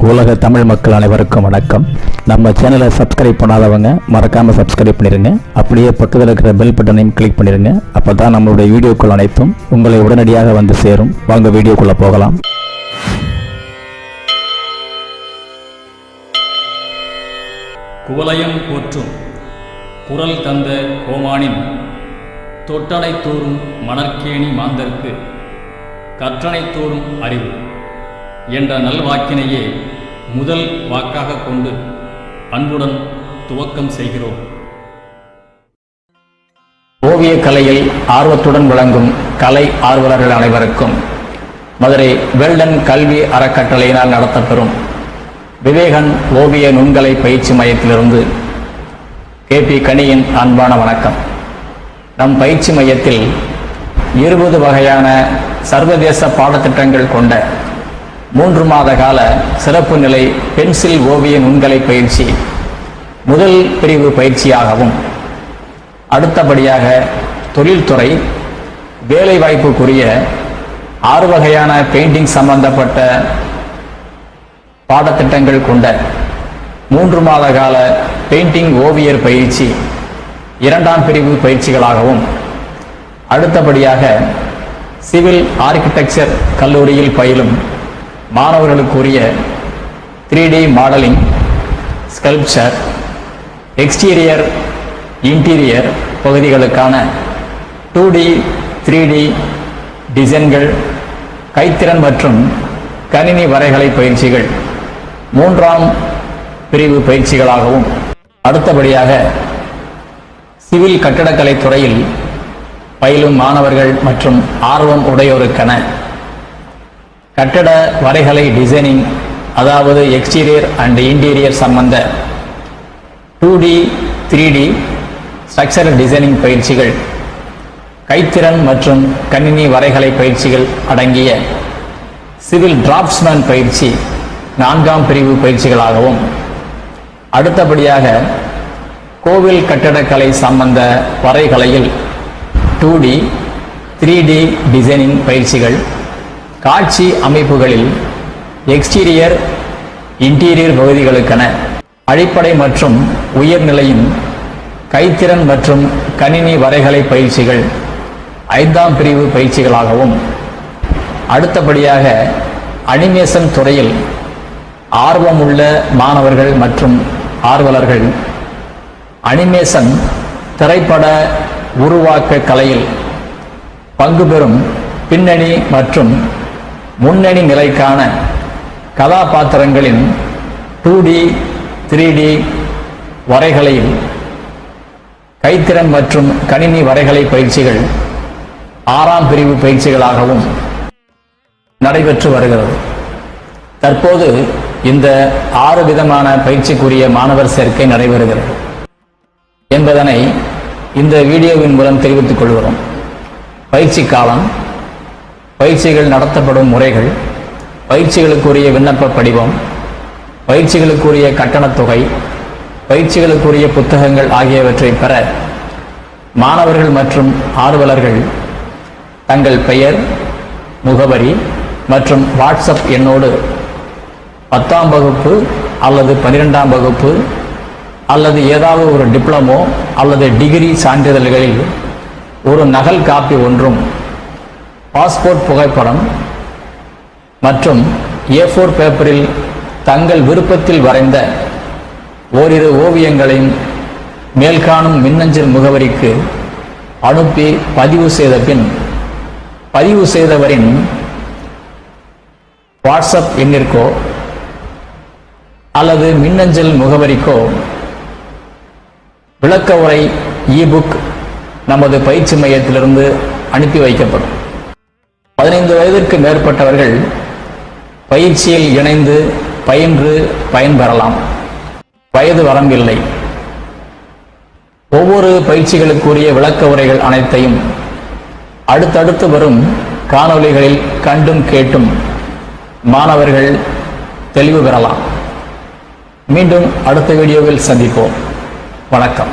உலக தமிழ் மக்கள் அனைவருக்கும் வணக்கம். நம்ம சேனலை சப்ஸ்கிரைப் பண்ணாதவங்க மறக்காம சப்ஸ்கிரைப் பண்ணிருங்க. அப்படியே பக்கத்தில் இருக்கிற பெல் பட்டனையும் கிளிக் பண்ணிருங்க. அப்பதான் நம்மளுடைய வீடியோக்கள் அனைத்தும் உங்களை உடனடியாக வந்து சேரும். வாங்க வீடியோக்குள்ள போகலாம். குவலயம் போற்றும் குரல் தந்த கோமானின் தொட்டனை தூறும் மணற்கேணி மாந்தர்க்கு கற்றனை தூறும் அறிவு என்ற நல்வாக்கினையே முதல் வாக்காக கொண்டு அன்புடன் துவக்கம் செய்கிறோம். ஓவிய கலையில் ஆர்வத்துடன் விளங்கும் கலை ஆர்வலர்கள் அனைவருக்கும் மதுரை வெல்டன் கல்வி அறக்கட்டளையினால் நடத்தப்பெறும் விவேகன் ஓவிய நுண்கலை பயிற்சி மையத்திலிருந்து கே.பி. கனியின் அன்பான வணக்கம். நம் பயிற்சி மையத்தில் 20 வகையான சர்வதேச பாடத்திட்டங்கள் கொண்ட 3 மாத கால சிறப்பு நிலை பென்சில் ஓவிய நுண்கலை பயிற்சி முதல் பிரிவு பயிற்சியாகவும், அடுத்தபடியாக தொழில்துறை வேலைவாய்ப்புக்குரிய 6 வகையான பெயிண்டிங் சம்பந்தப்பட்ட பாடத்திட்டங்கள் கொண்ட 3 மாத கால பெயிண்டிங் ஓவியர் பயிற்சி 2ஆம் பிரிவு பயிற்சிகளாகவும், அடுத்தபடியாக சிவில் ஆர்கிடெக்சர் கல்லூரியில் பயிலும் மாணவர்களுக்குரிய 3D modelling, sculpture, exterior, interior பகுதிகளுக்கான 2D 3D டிசைன்கள், கைத்திறன் மற்றும் கணினி வரைகலை பயிற்சிகள் 3ஆம் பிரிவு பயிற்சிகளாகவும், அடுத்தபடியாக சிவில் கட்டடக்கலை துறையில் பயிலும் மாணவர்கள் மற்றும் ஆர்வம் உடையோருக்கென கட்டட வரைகலை டிசைனிங், அதாவது எக்ஸ்டீரியர் அண்ட் இன்டீரியர் சம்பந்த 2D 3D ஸ்ட்ரக்சரல் டிசைனிங் பயிற்சிகள், கைத்திறன் மற்றும் கணினி வரைகலை பயிற்சிகள் அடங்கிய சிவில் டிராப்ட்ஸ்மேன் பயிற்சி 4ஆம் பிரிவு பயிற்சிகளாகவும், அடுத்தபடியாக கோவில் கட்டடக்கலை சம்பந்த வரைகலையில் 2D 3D டிசைனிங் பயிற்சிகள், காட்சி அமைப்புகளில் எக்ஸ்டீரியர் இன்டீரியர் பகுதிகளுக்கென அடிப்படை மற்றும் உயர்நிலையின் கைத்திறன் மற்றும் கணினி வரைகலை பயிற்சிகள் 5ஆம் பிரிவு பயிற்சிகளாகவும், அடுத்தபடியாக அனிமேஷன் துறையில் ஆர்வமுள்ள மாணவர்கள் மற்றும் ஆர்வலர்கள் அனிமேஷன் திரைப்பட உருவாக்க கலையில் பங்கு பெறும் பின்னணி மற்றும் முன்னணி நிலைக்கான கதாபாத்திரங்களின் 2D 3D வரைகலையில் கைத்திறன் மற்றும் கணினி வரைகலை பயிற்சிகள் 6ஆம் பிரிவு பயிற்சிகளாகவும் நடைபெற்று வருகிறது. தற்போது இந்த 6 விதமான பயிற்சிக்குரிய மாணவர் சேர்க்கை நடைபெறுகிறது என்பதனை இந்த வீடியோவின் மூலம் தெரிவித்துக் கொள்கிறோம். பயிற்சி காலம், பயிற்சிகள் நடத்தப்படும் முறைகள், பயிற்சிகளுக்குரிய விண்ணப்ப படிவம், பயிற்சிகளுக்குரிய கட்டணத் தொகை, பயிற்சிகளுக்குரிய புத்தகங்கள் ஆகியவற்றை பெற மாணவர்கள் மற்றும் ஆர்வலர்கள் தங்கள் பெயர், முகவரி மற்றும் வாட்ஸ்அப் எண்ணோடு 10ஆம் வகுப்பு அல்லது 12ஆம் வகுப்பு அல்லது ஏதாவது ஒரு டிப்ளமோ அல்லது டிகிரி சான்றிதழ்களில் ஒரு நகல் காப்பி ஒன்றும், பாஸ்போர்ட் புகைப்படம் மற்றும் A4 பேப்பரில் தங்கள் விருப்பத்தில் வரைந்த ஓரிரு ஓவியங்களையும் மேல்காணும் மின்னஞ்சல் முகவரிக்கு அனுப்பி பதிவு செய்த பின், பதிவு செய்தவரின் வாட்ஸ்அப் எண்ணிற்கோ அல்லது மின்னஞ்சல் முகவரிக்கோ விளக்க உரை இ-புக் நமது பயிற்சி மையத்திலிருந்து அனுப்பி வைக்கப்படும். 15 வயதிற்கு மேற்பட்டவர்கள் பயிற்சியில் இணைந்து பயின்று பயன்பெறலாம். வயது வரம்பில்லை. ஒவ்வொரு பயிற்சிகளுக்குரிய விளக்க உரைகள் அனைத்தையும் அடுத்தடுத்து வரும் காணொளிகளில் கண்டும் கேட்டும் மாணவர்கள் தெளிவு பெறலாம். மீண்டும் அடுத்த வீடியோவில் சந்திப்போம். வணக்கம்.